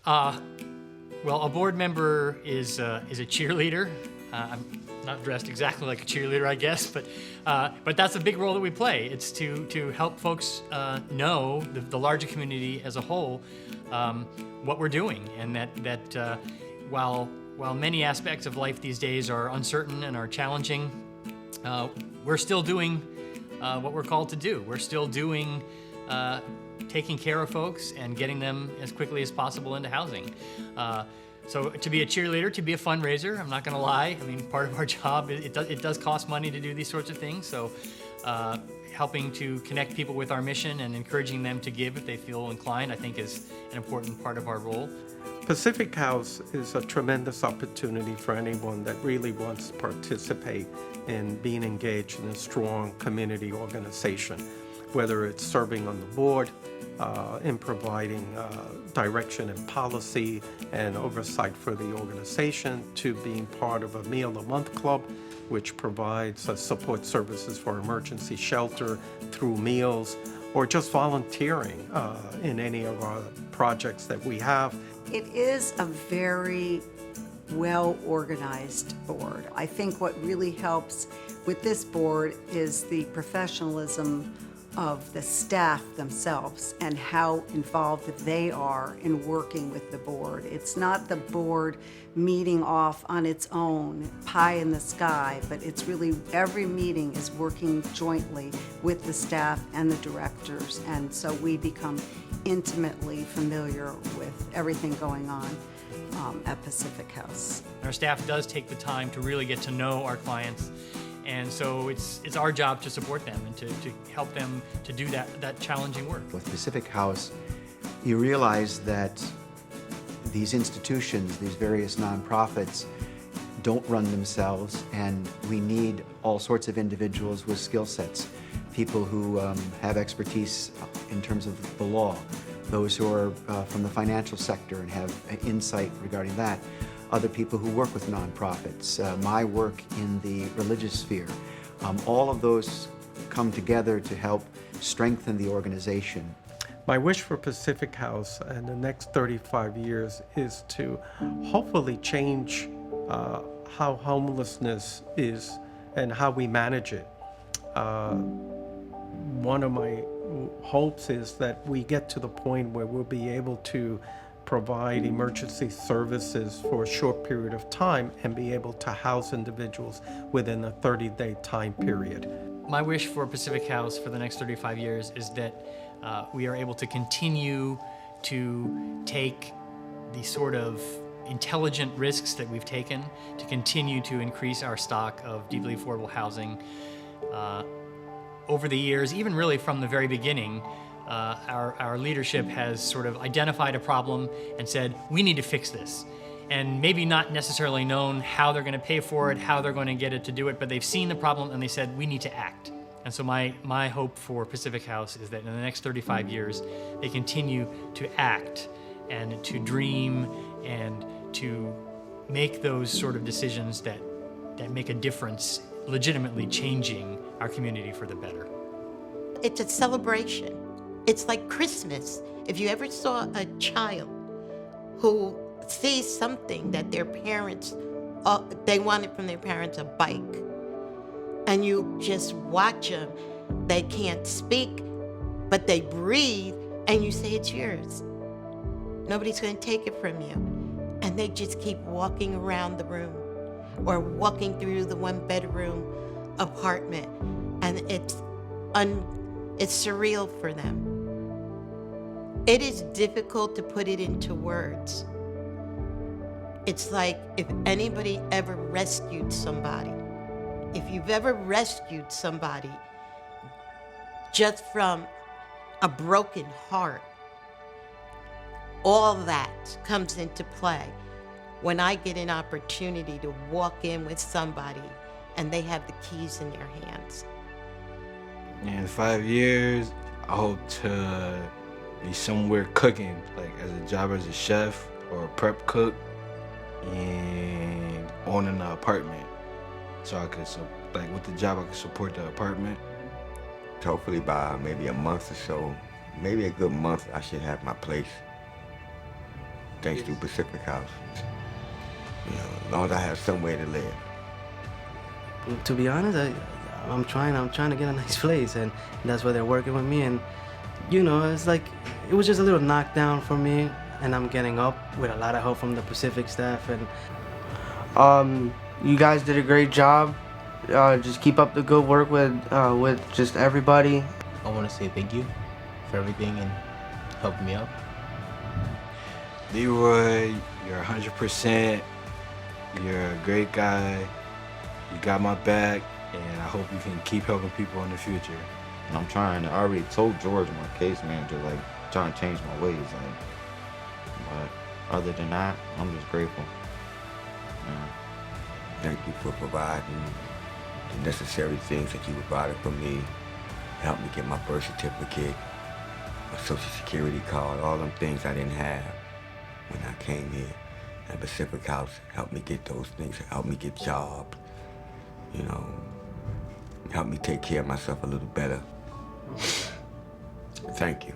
Uh, well, a board member is a cheerleader. I'm not dressed exactly like a cheerleader, I guess, but that's a big role that we play. It's to help folks know the larger community as a whole what we're doing, and that while many aspects of life these days are uncertain and are challenging, we're still doing what we're called to do. We're still doing taking care of folks and getting them as quickly as possible into housing. So to be a cheerleader, to be a fundraiser, I'm not going to lie. I mean, part of our job, it does cost money to do these sorts of things. So helping to connect people with our mission and encouraging them to give if they feel inclined, I think is an important part of our role. Pacific House is a tremendous opportunity for anyone that really wants to participate in being engaged in a strong community organization, whether it's serving on the board, in providing direction and policy and oversight for the organization, to being part of a Meal a Month Club, which provides support services for emergency shelter through meals, or just volunteering in any of our projects that we have. It is a very well-organized board. I think what really helps with this board is the professionalism of the staff themselves and how involved they are in working with the board. It's not the board meeting off on its own, pie in the sky, but it's really every meeting is working jointly with the staff and the directors, and so we become intimately familiar with everything going on at Pacific House. Our staff does take the time to really get to know our clients, and so it's our job to support them and to help them to do that challenging work. With Pacific House, you realize that these institutions, these various nonprofits, don't run themselves, and we need all sorts of individuals with skill sets, people who have expertise in terms of the law, those who are from the financial sector and have insight regarding that, other people who work with nonprofits, my work in the religious sphere. All of those come together to help strengthen the organization. My wish for Pacific House in the next 35 years is to hopefully change how homelessness is and how we manage it. One of my hopes is that we get to the point where we'll be able to provide emergency services for a short period of time and be able to house individuals within a 30-day time period. My wish for Pacific House for the next 35 years is that we are able to continue to take the sort of intelligent risks that we've taken to continue to increase our stock of deeply affordable housing. Over the years, even really from the very beginning, our leadership has sort of identified a problem and said, we need to fix this. And maybe not necessarily known how they're going to pay for it, how they're going to get it to do it, but they've seen the problem and they said, we need to act. And so my hope for Pacific House is that in the next 35 years, they continue to act and to dream and to make those sort of decisions that make a difference, legitimately changing our community for the better. It's a celebration. It's like Christmas. If you ever saw a child who sees something that their parents, they wanted from their parents, a bike, and you just watch them, they can't speak, but they breathe, and you say, it's yours. Nobody's going to take it from you. And they just keep walking around the room or walking through the one-bedroom apartment, and it's surreal for them. It is difficult to put it into words. It's like if anybody ever rescued somebody, if you've ever rescued somebody just from a broken heart, all that comes into play when I get an opportunity to walk in with somebody and they have the keys in their hands. In 5 years, I hope to be somewhere cooking, like as a job as a chef or a prep cook, and owning an apartment. So I could, with the job, I could support the apartment. Hopefully by maybe a month or so, maybe a good month, I should have my place. thanks to Pacific House. You know, as long as I have somewhere to live. To be honest, I'm trying to get a nice place, and that's why they're working with me. And you know, it's like it was just a little knockdown for me, and I'm getting up with a lot of help from the Pacific staff. And you guys did a great job. Just keep up the good work with just everybody. I want to say thank you for everything and helping me out. Leroy, you're 100%. You're a great guy. You got my back, and I hope you can keep helping people in the future. And I'm trying. I already told George, my case manager, like trying to change my ways. Like, but other than that, I'm just grateful. Yeah. Thank you for providing the necessary things that you provided for me. Helped me get my birth certificate, my social security card, all them things I didn't have when I came here. And Pacific House helped me get those things, helped me get jobs, you know, helped me take care of myself a little better. Thank you.